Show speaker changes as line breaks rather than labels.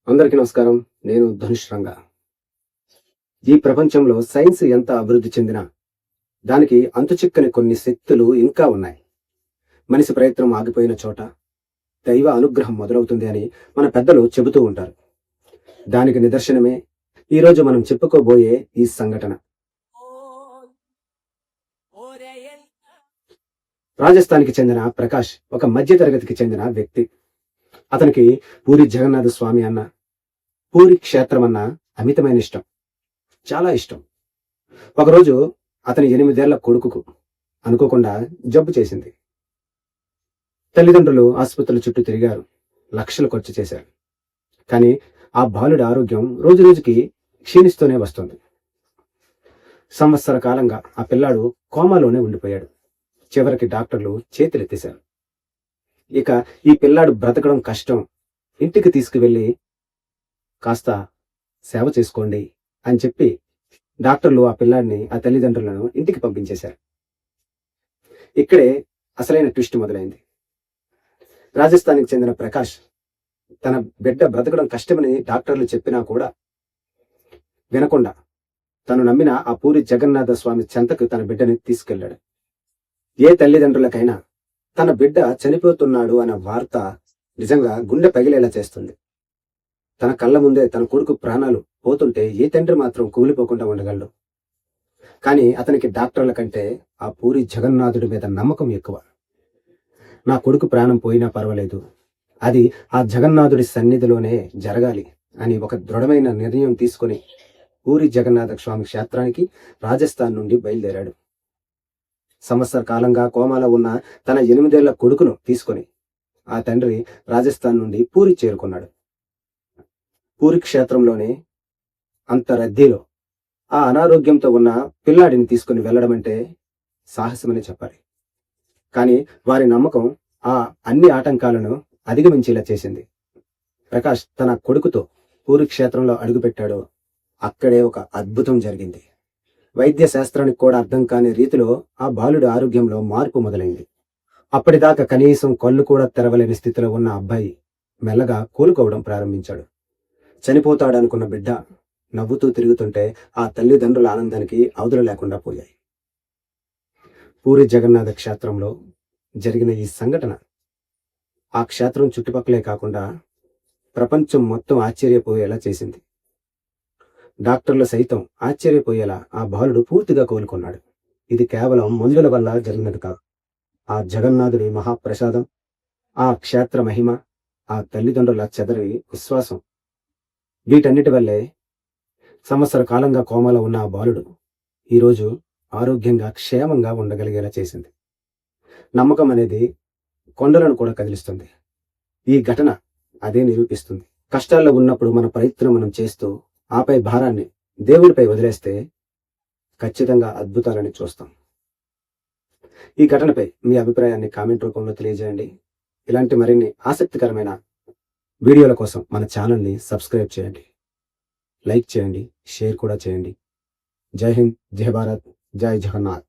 అందరికీ నమస్కారం. నేను ధనుష్ రంగా. ఈ ప్రపంచంలో సైన్స్ ఎంత అభివృద్ధి చెందినా, దానికి అంతుచిక్కని కొన్ని శక్తులు ఇంకా ఉన్నాయి. మనిషి ప్రయత్నం ఆగిపోయిన చోట దైవ అనుగ్రహం మొదలవుతుంది అని మన పెద్దలు చెబుతూ ఉంటారు. దానికి నిదర్శనమే ఈరోజు మనం చెప్పుకోబోయే ఈ సంఘటన. రాజస్థాన్‌కి చెందిన ప్రకాష్ ఒక మధ్య తరగతికి చెందిన వ్యక్తి. అతనికి పూరి జగన్నాథ స్వామి అన్న, పూరి క్షేత్రం అన్న అమితమైన ఇష్టం. చాలా ఇష్టం. ఒకరోజు అతని 8 ఏళ్ల కొడుకుకు అనుకోకుండా జబ్బు చేసింది. తల్లిదండ్రులు ఆసుపత్రుల చుట్టూ తిరిగారు. లక్షలు ఖర్చు చేశారు. కానీ ఆ బాలుడి ఆరోగ్యం రోజురోజుకి క్షీణిస్తూనే వస్తుంది. సంవత్సర కాలంగా ఆ పిల్లాడు కోమాలోనే ఉండిపోయాడు. చివరికి డాక్టర్లు చేతులెత్తేశారు. ఇక ఈ పిల్లాడు బ్రతకడం కష్టం, ఇంటికి తీసుకువెళ్ళి కాస్త సేవ చేసుకోండి అని చెప్పి డాక్టర్లు ఆ పిల్లాడిని, ఆ తల్లిదండ్రులను ఇంటికి పంపించేశారు. ఇక్కడే అసలైన ట్విస్ట్ మొదలైంది. రాజస్థాన్‌కి చెందిన ప్రకాష్ తన బిడ్డ బ్రతకడం కష్టమని డాక్టర్లు చెప్పినా కూడా వినకుండా తను నమ్మిన ఆ పూరి జగన్నాథ స్వామి చెంతకు తన బిడ్డని తీసుకెళ్లాడు. ఏ తల్లిదండ్రులకైనా తన బిడ్డ చనిపోతున్నాడు అన్న వార్త నిజంగా గుండె పగిలేలా చేస్తుంది. తన కళ్ళ ముందే తన కొడుకు ప్రాణాలు పోతుంటే ఏ తండ్రి మాత్రం కూలిపోకుండా ఉండగలడు. కానీ అతనికి డాక్టర్ల కంటే ఆ పూరి జగన్నాథుడి మీద నమ్మకం ఎక్కువ. నా కొడుకు ప్రాణం పోయినా పర్వాలేదు, అది ఆ జగన్నాథుడి సన్నిధిలోనే జరగాలి అని ఒక దృఢమైన నిర్ణయం తీసుకుని పూరి జగన్నాథ స్వామి క్షేత్రానికి రాజస్థాన్ నుండి బయలుదేరాడు. సంవత్సర కాలంగా కోమాలో ఉన్న తన 8 ఏళ్ల కొడుకును తీసుకొని ఆ తండ్రి రాజస్థాన్ నుండి పూరి చేరుకున్నాడు. పూరి క్షేత్రంలోనే అంత రద్దీలో ఆ అనారోగ్యంతో ఉన్న పిల్లాడిని తీసుకుని వెళ్ళడం అంటే సాహసమని చెప్పాలి. కానీ వారి నమ్మకం ఆ అన్ని ఆటంకాలను అధిగమించేలా చేసింది. ప్రకాష్ తన కొడుకుతో పూరి క్షేత్రంలో అడుగుపెట్టాడో అక్కడే ఒక అద్భుతం జరిగింది. వైద్య శాస్త్రానికి కూడా అర్థం కాని రీతిలో ఆ బాలుడి ఆరోగ్యంలో మార్పు మొదలైంది. అప్పటిదాకా కనీసం కళ్ళు కూడా తెరవలేని స్థితిలో ఉన్న అబ్బాయి మెల్లగా కోలుకోవడం ప్రారంభించాడు. చనిపోతాడనుకున్న బిడ్డ నవ్వుతూ తిరుగుతుంటే ఆ తల్లిదండ్రుల ఆనందానికి అవధులు లేకుండా పోయాయి. పూరి జగన్నాథ క్షేత్రంలో జరిగిన ఈ సంఘటన ఆ క్షేత్రం చుట్టుపక్కలే కాకుండా ప్రపంచం మొత్తం ఆశ్చర్యపోయేలా చేసింది. డాక్టర్లు సైతం ఆశ్చర్యపోయేలా ఆ బాలుడు పూర్తిగా కోలుకున్నాడు. ఇది కేవలం మందుల వల్ల జరిగినది కాదు. ఆ జగన్నాథుడి మహాప్రసాదం, ఆ క్షేత్ర మహిమ, ఆ తల్లిదండ్రుల చెదరి విశ్వాసం, వీటన్నిటి వల్లే సంవత్సర కాలంగా కోమాలో ఉన్న ఆ బాలుడు ఈరోజు ఆరోగ్యంగా క్షేమంగా ఉండగలిగేలా చేసింది. నమ్మకం అనేది కొండలను కూడా కదిలిస్తుంది. ఈ ఘటన అదే నిరూపిస్తుంది. కష్టాల్లో ఉన్నప్పుడు మన ప్రయత్నం మనం చేస్తూ ఆపై భారాన్ని దేవుడిపై వదిలేస్తే ఖచ్చితంగా అద్భుతాలని చూస్తాం. ఈ ఘటనపై మీ అభిప్రాయాన్ని కామెంట్ రూపంలో తెలియజేయండి. ఇలాంటి మరిన్ని ఆసక్తికరమైన వీడియోల కోసం మన ఛానల్ని సబ్స్క్రైబ్ చేయండి, లైక్ చేయండి, షేర్ కూడా చేయండి. జై హింద్, జై భారత్, జై జగన్నాథ్.